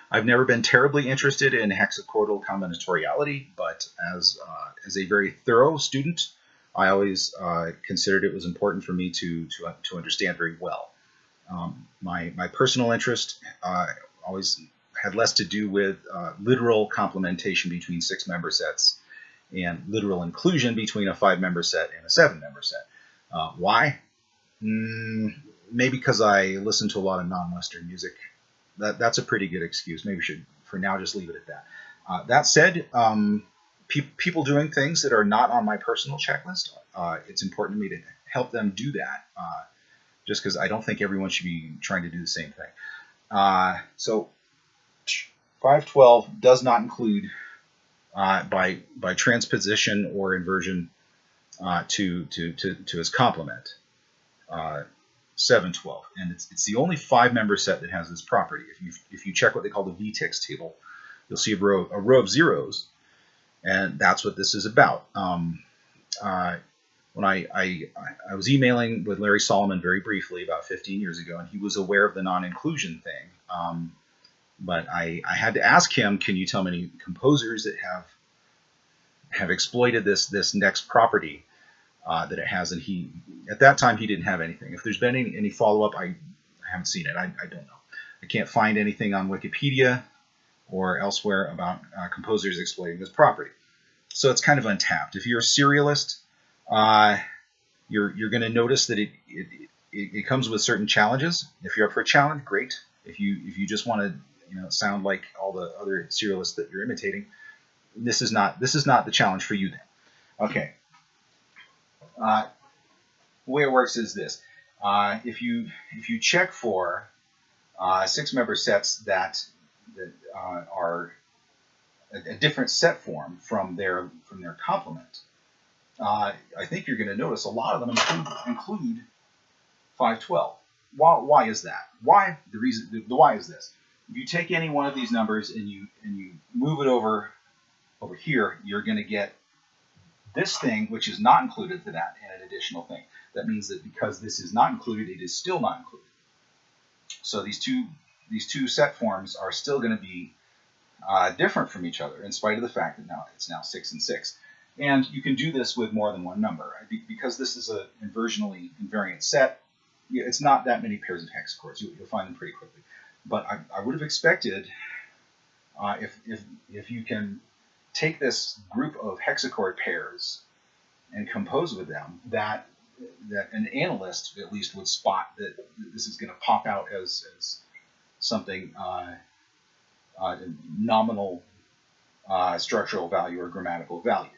I've never been terribly interested in hexachordal combinatoriality, but as a very thorough student, I always considered it was important for me to understand very well. My personal interest always had less to do with literal complementation between 6-member sets and literal inclusion between a 5-member set and a 7-member set. Why? Maybe because I listen to a lot of non-Western music. That's a pretty good excuse. Maybe we should, for now, just leave it at that. That said, people doing things that are not on my personal checklist, it's important to me to help them do that, just because I don't think everyone should be trying to do the same thing. So 512 does not include by transposition or inversion to its complement 712, and it's the only 5-member set that has this property. If you check what they call the VTIX table, you'll see a row of zeros, and that's what this is about. When I was emailing with Larry Solomon very briefly about 15 years ago, and he was aware of the non-inclusion thing. But I had to ask him, can you tell me any composers that have exploited this next property that it has? And at that time, he didn't have anything. If there's been any follow-up, I haven't seen it. I don't know. I can't find anything on Wikipedia or elsewhere about composers exploiting this property. So it's kind of untapped. If you're a serialist, you're going to notice that it comes with certain challenges. If you're up for a challenge, great. If you just want to sound like all the other serialists that you're imitating, this is not the challenge for you then. Okay. The way it works is this: if you check for 6-member sets that are a different set form from their complement, I think you're going to notice a lot of them include 512. Why is that? Why? The why is this: if you take any one of these numbers and you move it over here, you're going to get this thing, which is not included to that, and an additional thing. That means that because this is not included, it is still not included. So these two set forms are still going to be different from each other, in spite of the fact that it's now 6 and 6. And you can do this with more than one number. Because this is an inversionally invariant set, it's not that many pairs of hexachords. You'll find them pretty quickly. But I would have expected, if you can take this group of hexachord pairs and compose with them, that an analyst at least would spot that this is going to pop out as something nominal structural value or grammatical value.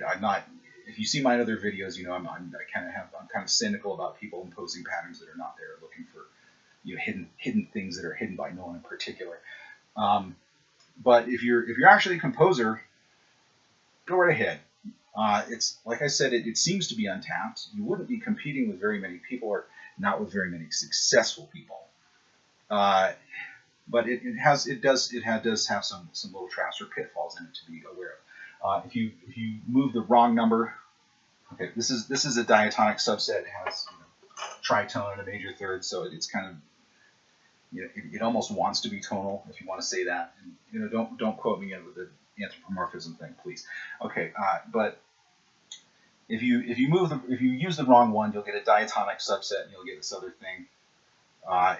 I'm not. If you see my other videos, I'm kind of cynical about people imposing patterns that are not there, looking for hidden things that are hidden by no one in particular. But if you're actually a composer, go right ahead. It's like I said, it seems to be untapped. You wouldn't be competing with very many people, or not with very many successful people. But it does have some little traps or pitfalls in it to be aware of. If you move the wrong number, okay, this is a diatonic subset. It has tritone and a major third, so it's kind of it almost wants to be tonal, if you want to say that. And don't quote me in with the anthropomorphism thing, please. Okay, but if you use the wrong one, you'll get a diatonic subset, and you'll get this other thing.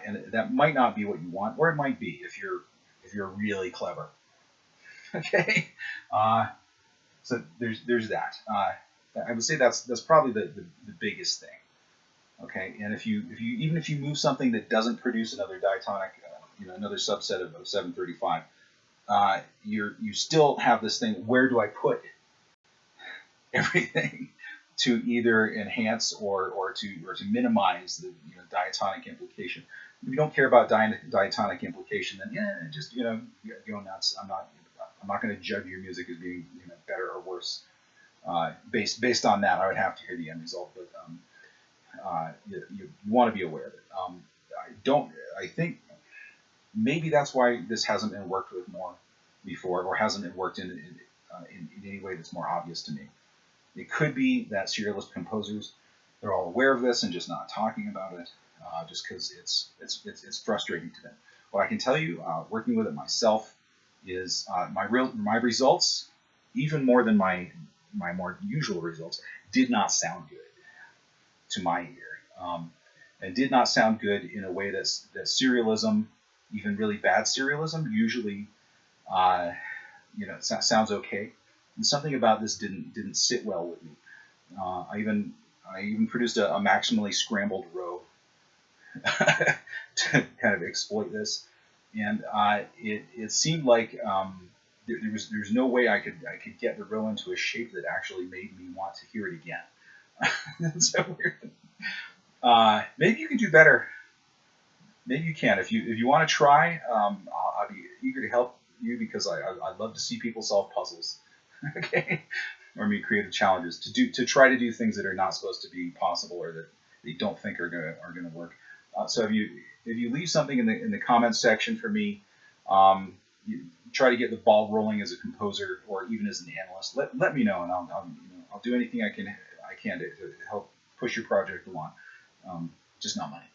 And that might not be what you want, or it might be if you're really clever. Okay, so there's that. I would say that's probably the biggest thing. Okay, and even if you move something that doesn't produce another diatonic, another subset of 735, you still have this thing. Where do I put everything to either enhance or to minimize the diatonic implication? If you don't care about diatonic implication, then just go nuts. I'm not going to judge your music as being better or worse based on that. I would have to hear the end result, but you want to be aware of it. I think maybe that's why this hasn't been worked with more before, or hasn't been worked in any way that's more obvious to me. It could be that serialist composers, they're all aware of this and just not talking about it, just because it's frustrating to them. What I can tell you, working with it myself, is my results, even more than my more usual results, did not sound good to my ear, and did not sound good in a way that serialism, even really bad serialism, usually sounds okay. And something about this didn't sit well with me. I even produced a maximally scrambled row to kind of exploit this, and it seemed like there was no way I could get the row into a shape that actually made me want to hear it again. So weird. Maybe you can do better. Maybe you can. If you want to try, I'll be eager to help you because I love to see people solve puzzles. Okay, or meet creative challenges to try to do things that are not supposed to be possible or that they don't think are gonna work. So if you leave something in the comments section for me, you try to get the ball rolling as a composer or even as an analyst. Let me know, and I'll do anything I can to help push your project along. Just not money.